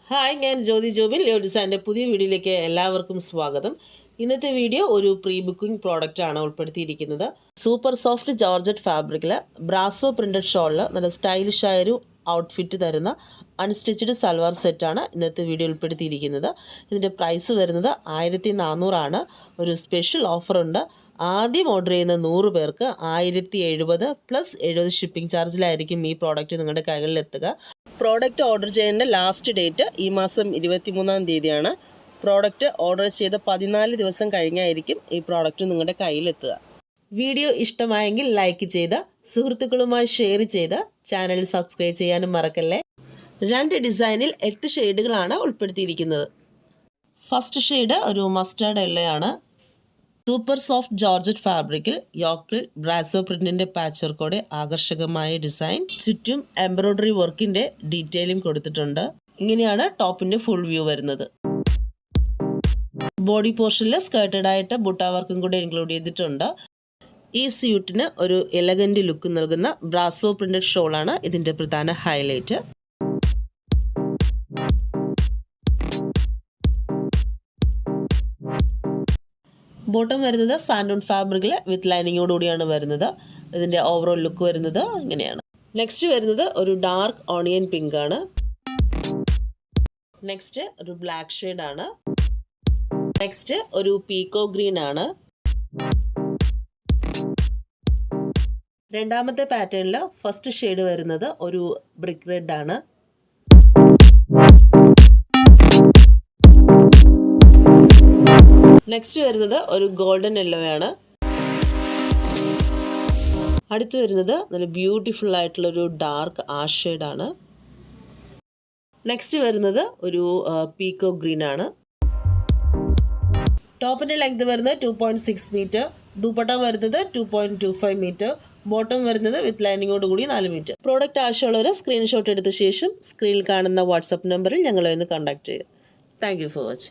Hi, ഞാൻ ജ്യോതി Jobin. Leo ഡിസൈൻ്റെ പുതിയ വീഡിയോയിലേക്ക് എല്ലാവർക്കും സ്വാഗതം. ഇന്നത്തെ വീഡിയോ ഒരു പ്രീ ബുക്കിംഗ് പ്രോഡക്റ്റ് ആണ് ഉൾപ്പെടുത്തിയിരിക്കുന്നത്. സൂപ്പർ സോഫ്റ്റ് ജോർജറ്റ് ഫാബ്രിക്കിൽ ബ്രാസോ പ്രിൻറ്റഡ് ഷോളിൽ നല്ല സ്റ്റൈലിഷ് ആയൊരു ഔട്ട്ഫിറ്റ് തരുന്ന അൺസ്റ്റിച്ചഡ് സൽവാർ സെറ്റാണ് ഇന്നത്തെ വീഡിയോ ഉൾപ്പെടുത്തിയിരിക്കുന്നത്. ഇതിൻ്റെ പ്രൈസ് വരുന്നത് 1400 ഒരു സ്പെഷ്യൽ ഓഫറുണ്ട്. ആദ്യം ഓർഡർ ചെയ്യുന്ന 100 പേർക്ക് 1070 പ്ലസ് 70 ഷിപ്പിംഗ് ചാർജിലായിരിക്കും ഈ പ്രോഡക്റ്റ് നിങ്ങളുടെ കൈകളിലെത്തുക. പ്രോഡക്റ്റ് ഓർഡർ ചെയ്യേണ്ട ലാസ്റ്റ് ഡേറ്റ് ഈ മാസം 23-ാം തീയതിയാണ്. പ്രോഡക്റ്റ് ഓർഡർ ചെയ്ത 14 ദിവസം കഴിഞ്ഞായിരിക്കും ഈ പ്രോഡക്റ്റ് നിങ്ങളുടെ കയ്യിലെത്തുക. വീഡിയോ ഇഷ്ടമായെങ്കിൽ ലൈക്ക് ചെയ്ത് സുഹൃത്തുക്കളുമായി ഷെയർ ചെയ്ത് ചാനൽ സബ്സ്ക്രൈബ് ചെയ്യാനും മറക്കല്ലേ. 2 ഡിസൈനിൽ 8 ഷെയ്ഡുകളാണ് ഉൾപ്പെടുത്തിയിരിക്കുന്നത്. ഫസ്റ്റ് ഷെയ്ഡ് ഒരു മസ്റ്റാർഡ് യെല്ലോയാണ്. സൂപ്പർ സോഫ്റ്റ് ജോർജറ്റ് ഫാബ്രിക്കിൽ യോക്കിൽ ബ്രാസോ പ്രിന്റിന്റെ പാച്ച് വർക്കോടെ ആകർഷകമായ ഡിസൈൻ, ചുറ്റും എംബ്രോയ്ഡറി വർക്കിന്റെ ഡീറ്റെയിലും കൊടുത്തിട്ടുണ്ട്. ഇങ്ങനെയാണ് ടോപ്പിന്റെ ഫുൾ വ്യൂ വരുന്നത്. ബോഡി പോർഷനിൽ സ്കേർട്ടഡ് ആയിട്ട് ബുട്ട വർക്കും കൂടെ ഇൻക്ലൂഡ് ചെയ്തിട്ടുണ്ട്. ഈ സ്യൂട്ടിന് ഒരു എലഗന്റ് ലുക്ക് നൽകുന്ന ബ്രാസോ പ്രിന്റഡ് ഷോളാണ് ഇതിന്റെ പ്രധാന ഹൈലൈറ്റ്. ബോട്ടം വരുന്നത് സാൻഡൂൺ ഫാബ്രിക്കിൽ വിത്ത് ലൈനിങ്ങോടുകൂടിയാണ് വരുന്നത്. ഇതിൻ്റെ ഓവറോൾ ലുക്ക് വരുന്നത് ഇങ്ങനെയാണ്. നെക്സ്റ്റ് വരുന്നത് ഒരു ഡാർക്ക് ഓണിയൻ പിങ്ക് ആണ്. നെക്സ്റ്റ് ഒരു ബ്ലാക്ക് ഷെയ്ഡാണ്. നെക്സ്റ്റ് ഒരു പീക്കോ ഗ്രീൻ ആണ്. രണ്ടാമത്തെ പാറ്റേണിൽ ഫസ്റ്റ് ഷെയ്ഡ് വരുന്നത് ഒരു ബ്രിക്ക് റെഡ് ആണ്. നെക്സ്റ്റ് വരുന്നത് ഒരു ഗോൾഡൻ യെല്ലോ ആണ്. അടുത്ത് വരുന്നത് നല്ല ബ്യൂട്ടിഫുൾ ആയിട്ടുള്ളൊരു ഡാർക്ക് ആഷ് ഷെയ്ഡാണ്. നെക്സ്റ്റ് വരുന്നത് ഒരു പീക്കോ ഗ്രീൻ ആണ്. ടോപ്പിൻ്റെ ലെങ്ത് വരുന്നത് 2.6 മീറ്റർ, ദുപ്പട്ട വരുന്നത് 2.25 മീറ്റർ, ബോട്ടം വരുന്നത് വിത്ത് ലൈനിങ്ങോട് കൂടി 4 മീറ്റർ. പ്രോഡക്റ്റ് ആവശ്യമുള്ളവർ സ്ക്രീൻഷോട്ട് എടുത്ത ശേഷം സ്ക്രീനിൽ കാണുന്ന വാട്സപ്പ് നമ്പറിൽ ഞങ്ങളെ ഒന്ന് കോൺടാക്ട് ചെയ്യുക. Thank you for watching.